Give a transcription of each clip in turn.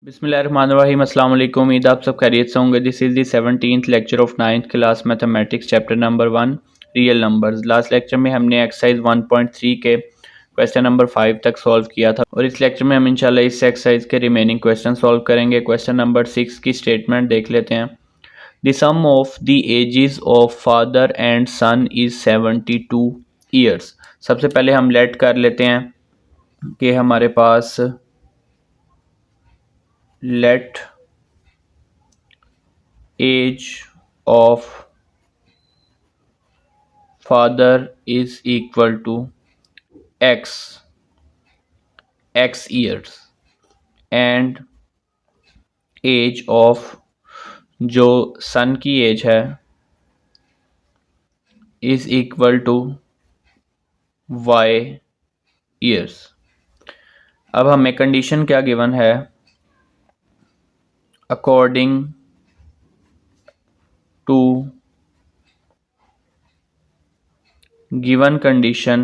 बिस्मिल्लाहिर्रहमानिर्रहीम अस्सलाम वालेकुम। उम्मीद आप सब खैरियत से होंगे। This is the 17th lecture of 9th class mathematics chapter number 1 real numbers. Last lecture में हमने एक्सरसाइज 1.3 के क्वेश्चन नंबर 5 तक सॉल्व किया था और इस लेक्चर में हम इंशाल्लाह इस एक्सरसाइज के रिमेनिंग क्वेश्चन सॉल्व करेंगे। क्वेश्चन नंबर 6 की स्टेटमेंट देख लेते हैं। The sum of the ages of father and son is 72 years. सबसे पहले हम लेट कर लेते हैं कि हमारे पास let age of father is equal to x years and age of जो सन की एज है is equal to y years। अब हमें कंडीशन क्या गिवन है, अकॉर्डिंग टू गिवन कंडीशन,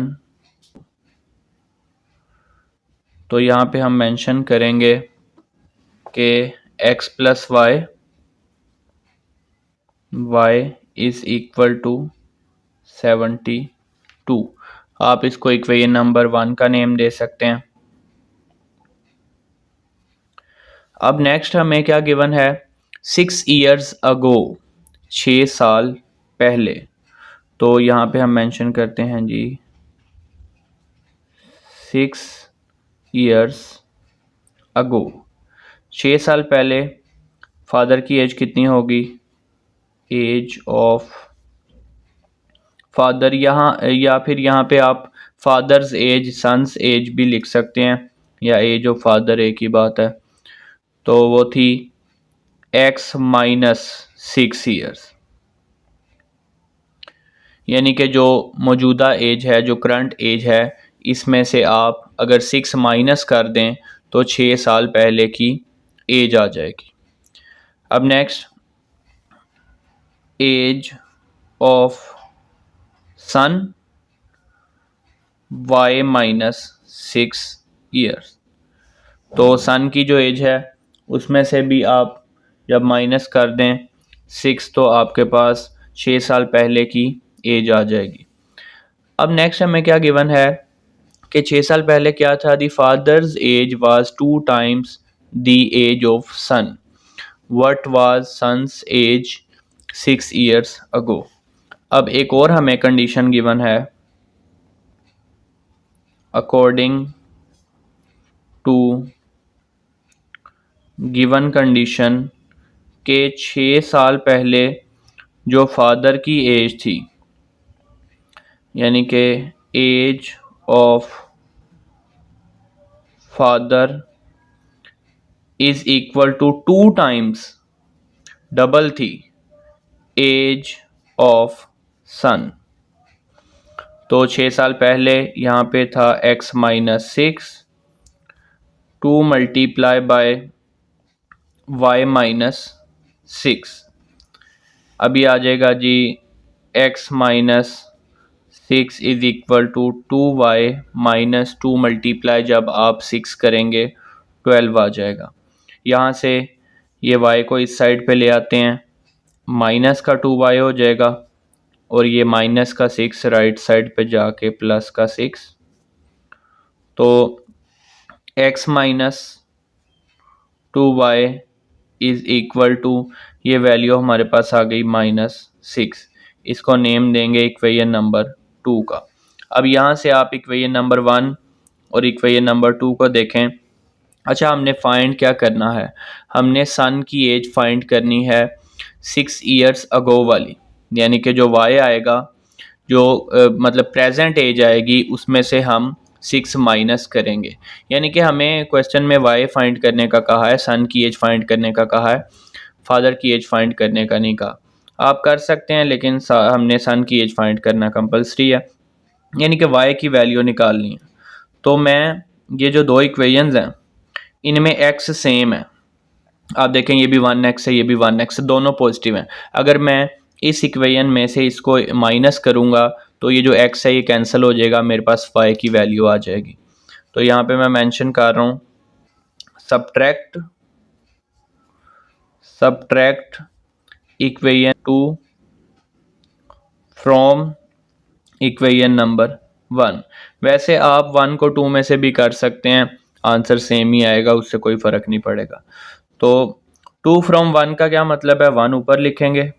तो यहाँ पे हम मेंशन करेंगे कि x plus y is equal to 72। आप इसको इक्वेशन नंबर 1 का नेम दे सकते हैं। अब नेक्स्ट हमें क्या गिवन है, 6 ईयर्स अगो, 6 साल पहले। तो यहाँ पे हम मेंशन करते हैं जी 6 ईयर्स अगो, 6 साल पहले फादर की एज कितनी होगी, एज ऑफ फादर, यहाँ या फिर यहाँ पे आप फादर्स एज सन्स एज भी लिख सकते हैं या एज ऑफ फादर, एक ही बात है। तो वो थी x माइनस 6 ईयर्स, यानी कि जो मौजूदा एज है, जो करंट एज है, इसमें से आप अगर 6 माइनस कर दें तो 6 साल पहले की एज आ जाएगी। अब next, age of son y minus 6 years. तो सन की जो एज है उसमें से भी आप जब माइनस कर दें 6 तो आपके पास 6 साल पहले की एज आ जाएगी। अब नेक्स्ट हमें क्या गिवन है कि 6 साल पहले क्या था, the father's age was 2 times the age of son. What was son's age 6 years ago. अब एक और हमें कंडीशन गिवन है, अकॉर्डिंग टू गिवन कंडीशन के 6 साल पहले जो फादर की एज थी, यानी कि age of father is equal to 2 times, double थी, एज ऑफ सन। तो 6 साल पहले यहाँ पे था x minus 6, 2 multiply by y minus 6। अभी आ जाएगा जी x minus 6 is equal to 2y minus 2 multiply जब आप 6 करेंगे 12 आ जाएगा। यहाँ से ये y को इस साइड पे ले आते हैं, माइनस का 2y हो जाएगा और ये माइनस का 6 राइट साइड पे जाके प्लस का 6। तो x minus 2y is equal to, ये वैल्यू हमारे पास आ गई -6। इसको नेम देंगे इक्वेशन नंबर 2 का। अब यहाँ से आप इक्वेशन नंबर 1 और इक्वेशन नंबर 2 को देखें। अच्छा, हमने फाइंड क्या करना है, हमने सन की एज फाइंड करनी है 6 ईयर्स अगो वाली, यानी कि जो y आएगा, जो मतलब प्रेजेंट एज आएगी, उसमें से हम 6 माइनस करेंगे। यानी कि हमें क्वेश्चन में y फाइंड करने का कहा है, सन की एज फाइंड करने का कहा है, फादर की एज फाइंड करने का नहीं कहा। आप कर सकते हैं लेकिन हमने सन की एज फाइंड करना कंपलसरी है, यानी कि y की वैल्यू निकालनी है। तो मैं ये जो दो इक्वेशंस हैं इनमें x सेम है, आप देखें ये भी 1x है, ये भी 1x, दोनों पॉजिटिव हैं। अगर मैं इस इक्वेशन में से इसको माइनस करूंगा तो ये जो x है ये कैंसिल हो जाएगा, मेरे पास y की वैल्यू आ जाएगी। तो यहाँ पे मैं मेंशन कर रहा हूँ subtract subtract equation 2 from equation number 1। वैसे आप 1 को 2 में से भी कर सकते हैं, आंसर सेम ही आएगा, उससे कोई फ़र्क नहीं पड़ेगा। तो 2 फ्रॉम 1 का क्या मतलब है, 1 ऊपर लिखेंगे,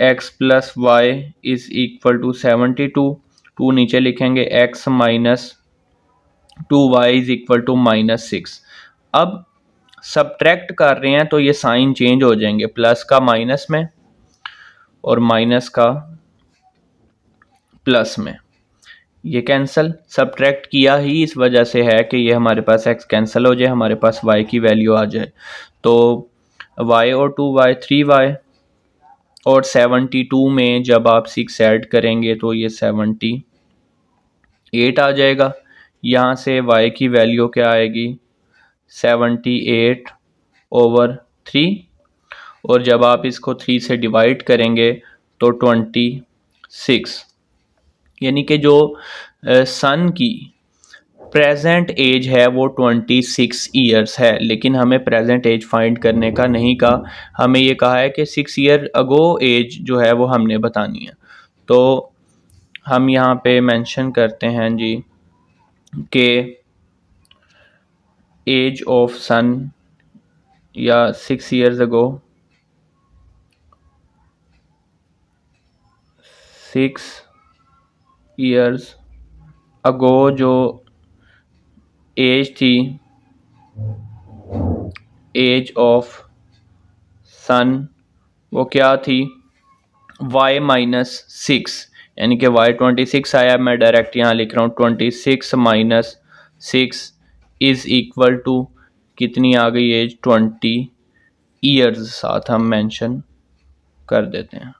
x plus y is equal to 72, 2 नीचे लिखेंगे, x minus 2y is equal to -6। अब सब्ट्रैक्ट कर रहे हैं तो ये साइन चेंज हो जाएंगे, प्लस का माइनस में और माइनस का प्लस में, ये कैंसिल। सब्ट्रैक्ट किया ही इस वजह से है कि ये हमारे पास x कैंसिल हो जाए, हमारे पास y की वैल्यू आ जाए। तो y और 2y 3y, और 72 में जब आप 6 ऐड करेंगे तो ये 78 आ जाएगा। यहाँ से y की वैल्यू क्या आएगी, 78/3, और जब आप इसको 3 से डिवाइड करेंगे तो 26, यानी कि जो सन की प्रेजेंट एज है वो 26 ईयर्स है, लेकिन हमें प्रेजेंट एज फाइंड करने का नहीं कहा, हमें ये कहा है कि 6 ईयर अगो एज जो है वो हमने बतानी है। तो हम यहाँ पे मेंशन करते हैं जी कि एज ऑफ सन या 6 ईयर्स अगो, 6 ईयर्स अगो जो एज थी, एज ऑफ सन वो क्या थी, y -6, यानी कि y 26 आया, मैं डायरेक्ट यहाँ लिख रहा हूँ 26 - 6 इज इक्वल टू कितनी आ गई एज, 20 ईयर्स। साथ हम मेंशन कर देते हैं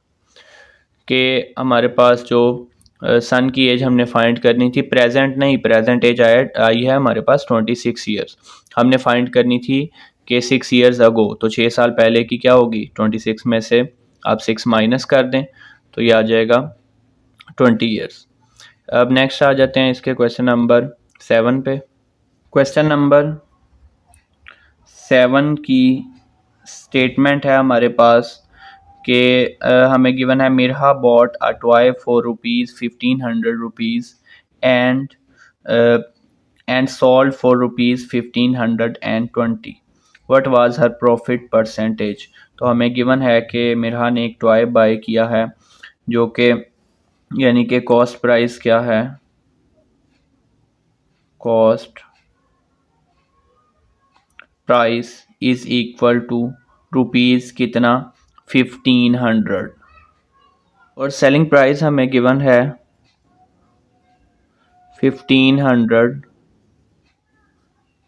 कि हमारे पास जो सन की एज हमने फाइंड करनी थी, प्रेजेंट नहीं, प्रेजेंट एज आई है हमारे पास 26 ईयर्स, हमने फाइंड करनी थी कि 6 ईयर्स अगो, तो 6 साल पहले की क्या होगी, 26 में से आप 6 माइनस कर दें तो ये आ जाएगा 20 ईयर्स। अब नेक्स्ट आ जाते हैं इसके क्वेश्चन नंबर 7 पे। क्वेश्चन नंबर 7 की स्टेटमेंट है हमारे पास कि हमें गिवन है Mirha bought a toy for ₹1500 and sold for ₹1520, what was her profit percentage. तो हमें गिवन है कि मिरहा ने एक टॉय बाय किया है जो कि, यानी कि कॉस्ट प्राइस क्या है, cost price is equal to rupees कितना, 1500, और सेलिंग प्राइस हमें गिवन है 1500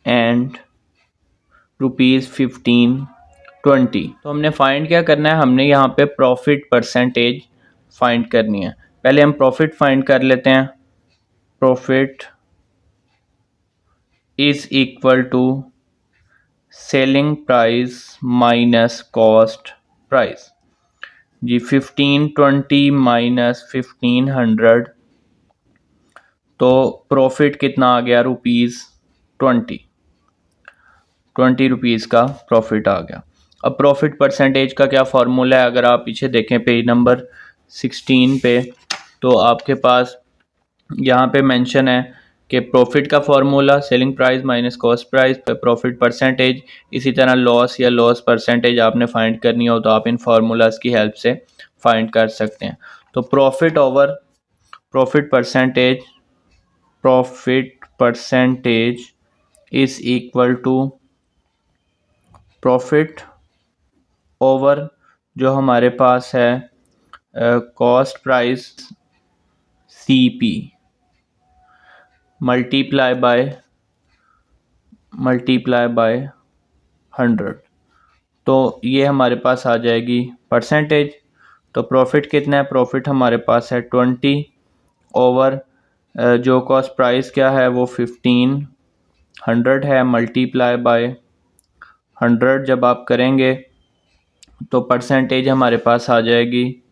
एंड ₹1520। तो हमने फाइंड क्या करना है, हमने यहाँ पे प्रॉफिट परसेंटेज फाइंड करनी है। पहले हम प्रॉफिट फाइंड कर लेते हैं, profit is equal to selling price minus cost price जी, 1520 माइनस 1500, तो प्रॉफिट कितना आ गया, ₹20 का प्रॉफिट आ गया। अब प्रॉफिट परसेंटेज का क्या फार्मूला है, अगर आप पीछे देखें पेज नंबर 16 पे, तो आपके पास यहाँ पे मेंशन है कि प्रॉफिट का formula selling price minus cost price पे प्रॉफिट परसेंटेज, इसी तरह लॉस या लॉस परसेंटेज आपने फाइंड करनी हो तो आप इन फार्मूलाज की हेल्प से फाइंड कर सकते हैं। तो profit over profit percentage is equal to profit over जो हमारे पास है cost price CP multiply by 100, तो ये हमारे पास आ जाएगी परसेंटेज। तो प्रॉफिट कितना है, प्रॉफिट हमारे पास है 20 ओवर जो कॉस्ट प्राइस क्या है वो 1500 है, मल्टीप्लाई बाय 100 जब आप करेंगे तो परसेंटेज हमारे पास आ जाएगी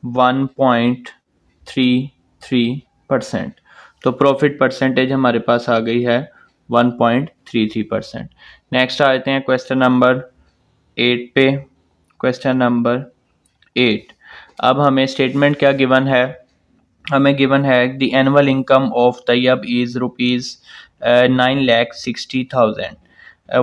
1.33%। तो प्रॉफिट परसेंटेज हमारे पास आ गई है 1.33%। नेक्स्ट आते हैं क्वेश्चन नंबर 8 पे, क्वेश्चन नंबर 8। अब हमें स्टेटमेंट क्या गिवन है, हमें गिवन है the annual income of Tayyab is rupees 9,60,000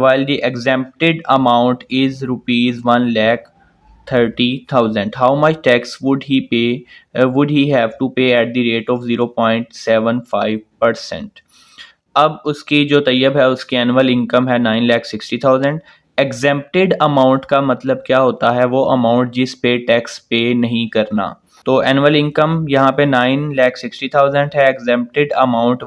while the exempted amount is rupees 1,30,000. How much tax would he pay? Would he have to pay at the rate of 0.75%? अब उसकी जो तैयब है उसकी एनुअल इनकम है 9,60,000। Exempted amount का मतलब क्या होता है, वो अमाउंट जिस पे टैक्स पे नहीं करना। तो एनुअल इनकम यहाँ पे 9,60,000 है, एग्जेम्प्टेड अमाउंट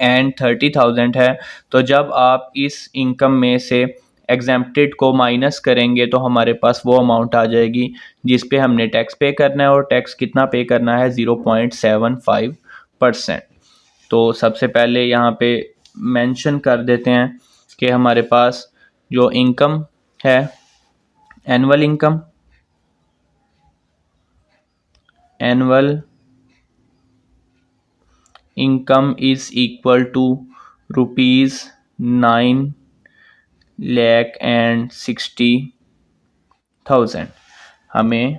1,30,000 है। तो जब आप इस इनकम में से एग्जेम्प्टेड को माइनस करेंगे तो हमारे पास वो अमाउंट आ जाएगी जिस पे हमने टैक्स पे करना है, और टैक्स कितना पे करना है, 0.75%। तो सबसे पहले यहाँ पे मेंशन कर देते हैं कि हमारे पास जो इनकम है, annual income is equal to ₹9,60,000, हमें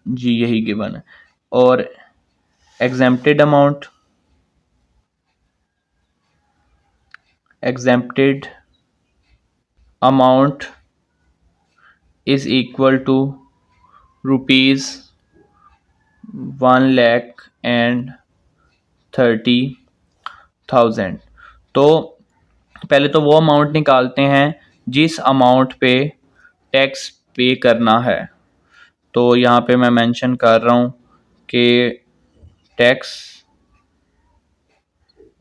जी यही गिवन है। और exempted amount is equal to ₹1,30,000। तो पहले तो वो अमाउंट निकालते हैं जिस अमाउंट पे टैक्स पे करना है। तो यहाँ पे मैं मेंशन कर रहा हूँ कि tax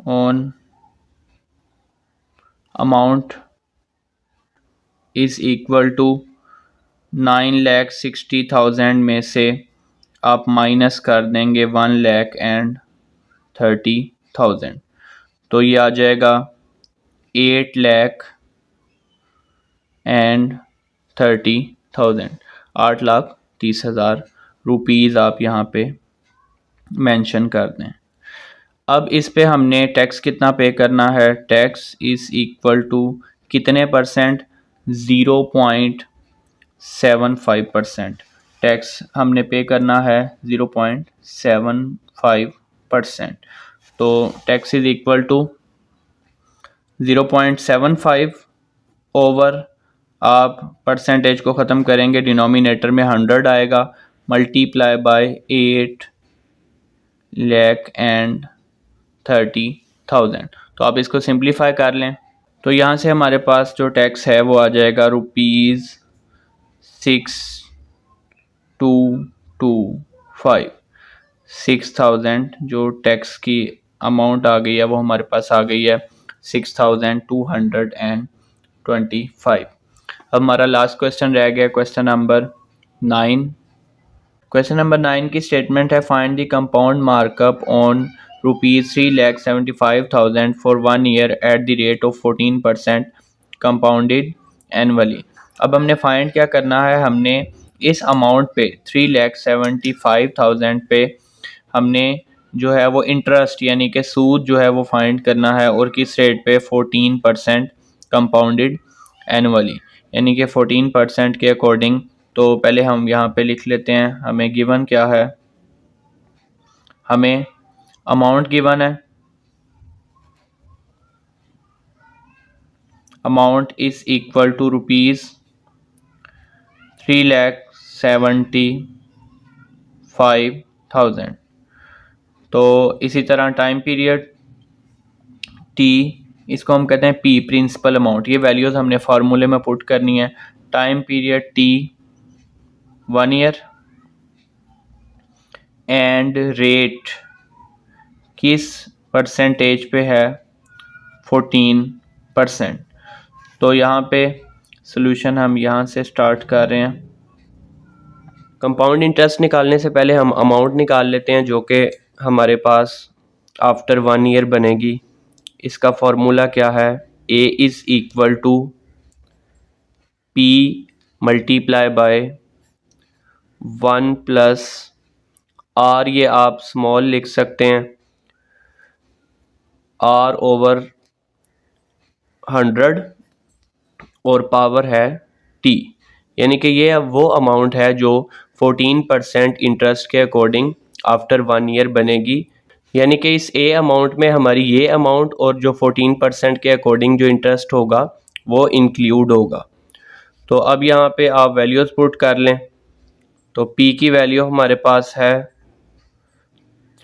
on amount is equal to 9,60,000 में से आप माइनस कर देंगे 1,30,000, तो ये आ जाएगा 8,30,000, 8,30,000 रुपीज़ आप यहाँ पे मेंशन कर दें। अब इस पे हमने टैक्स कितना पे करना है, टैक्स इज इक्वल टू कितने परसेंट, 0.75%। टैक्स हमने पे करना है 0.75%। तो tax is equal to 0.75 over, आप परसेंटेज को ख़त्म करेंगे, डिनोमिनेटर में 100 आएगा, मल्टीप्लाई बाय 8,30,000। तो आप इसको सिंप्लीफाई कर लें तो यहाँ से हमारे पास जो टैक्स है वो आ जाएगा ₹6,225। 6,000 जो टैक्स की अमाउंट आ गई है वो हमारे पास आ गई है 6,225। अब हमारा लास्ट क्वेश्चन रह गया, क्वेश्चन नंबर 9। क्वेश्चन नंबर 9 की स्टेटमेंट है, find the compound markup on ₹3,75,000 for 1 year at the rate of 14% compounded annually. अब हमने फाइंड क्या करना है, हमने इस अमाउंट पे 3,75,000 पे हमने जो है वो इंटरेस्ट यानी कि सूद जो है वो फाइंड करना है, और किस रेट पे, 14% कंपाउंडेड एनुअली, यानी कि 14% के अकॉर्डिंग। तो पहले हम यहाँ पे लिख लेते हैं, हमें गिवन क्या है, हमें अमाउंट गिवन है, अमाउंट इज इक्वल टू ₹3,75,000। तो इसी तरह टाइम पीरियड टी, इसको हम कहते हैं पी, प्रिंसिपल अमाउंट। ये वैल्यूज़ हमने फार्मूले में पुट करनी है। Time period T 1 year, and rate किस परसेंटेज पे है, 14%। तो यहाँ पे सॉल्यूशन हम यहाँ से स्टार्ट कर रहे हैं। कंपाउंड इंटरेस्ट निकालने से पहले हम अमाउंट निकाल लेते हैं जो कि हमारे पास आफ्टर 1 ईयर बनेगी। इसका फॉर्मूला क्या है, A is equal to P multiply by 1 plus R, ये आप स्मॉल लिख सकते हैं, आर ओवर 100 और पावर है t, यानी कि ये अब वो अमाउंट है जो 14% इंटरेस्ट के अकॉर्डिंग आफ्टर 1 ईयर बनेगी। यानी कि इस ए अमाउंट में हमारी ये अमाउंट और जो 14% के अकॉर्डिंग जो इंटरेस्ट होगा वो इंक्लूड होगा। तो अब यहाँ पे आप वैल्यूज़ पुट कर लें। तो P की वैल्यू हमारे पास है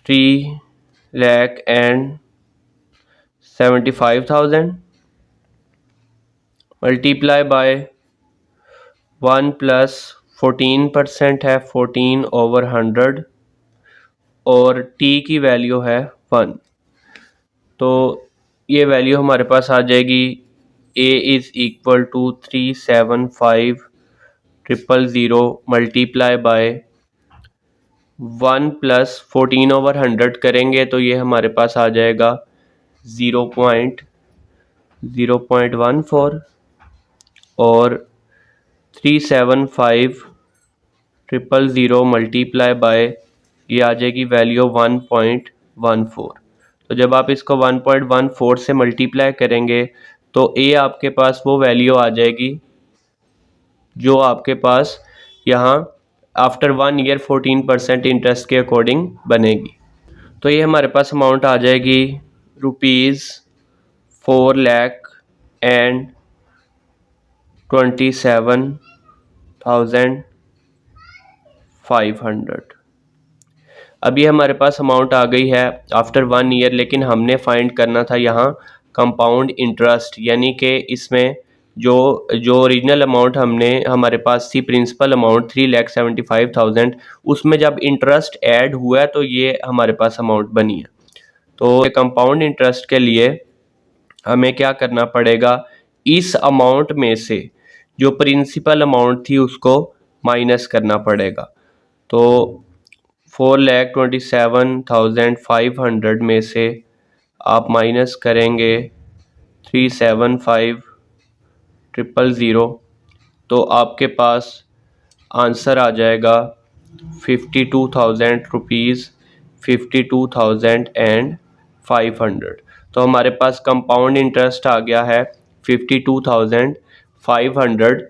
3,75,000 मल्टीप्लाई बाय 1 प्लस 14% है 14/100 और T की वैल्यू है 1। तो ये वैल्यू हमारे पास आ जाएगी A is equal to 375,000 multiply by 1 plus 14/100 करेंगे तो ये हमारे पास आ जाएगा 0.014 और 375,000 मल्टीप्लाई बाय ये आ जाएगी वैल्यू 1.14। तो जब आप इसको 1.14 से मल्टीप्लाई करेंगे तो ए आपके पास वो वैल्यू आ जाएगी जो आपके पास यहाँ आफ्टर 1 ईयर 14% इंटरेस्ट के अकॉर्डिंग बनेगी। तो ये हमारे पास अमाउंट आ जाएगी ₹4,27,500। अब ये हमारे पास अमाउंट आ गई है आफ्टर 1 ईयर, लेकिन हमने फाइंड करना था यहाँ कंपाउंड इंटरेस्ट, यानी कि इसमें जो ओरिजिनल अमाउंट हमारे पास थी प्रिंसिपल अमाउंट 3,75,000, उसमें जब इंटरेस्ट ऐड हुआ है तो ये हमारे पास अमाउंट बनी है। तो कंपाउंड इंटरेस्ट के लिए हमें क्या करना पड़ेगा, इस अमाउंट में से जो प्रिंसिपल अमाउंट थी उसको माइनस करना पड़ेगा। तो 4,27,500 में से आप माइनस करेंगे 375,000 तो आपके पास आंसर आ जाएगा 52,000 रुपीज़ 52,500। तो हमारे पास कंपाउंड इंटरेस्ट आ गया है 52,500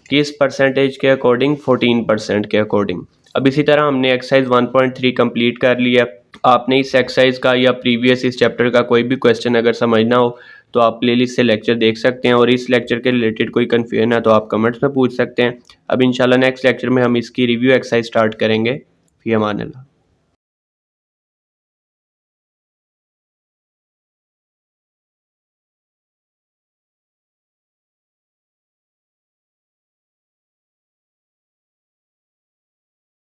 किस परसेंटेज के अकॉर्डिंग, 14% के अकॉर्डिंग। अब इसी तरह हमने एक्सरसाइज 1.3 कंप्लीट कर लिया। आपने इस एक्सरसाइज का या प्रीवियस इस चैप्टर का कोई भी क्वेश्चन अगर समझना हो तो आप प्लेलिस्ट से लेक्चर देख सकते हैं, और इस लेक्चर के रिलेटेड कोई कन्फ्यूजन है तो आप कमेंट्स में पूछ सकते हैं। अब इंशाल्लाह नेक्स्ट लेक्चर में हम इसकी रिव्यू एक्सरसाइज स्टार्ट करेंगे। फी अमान अल्लाह।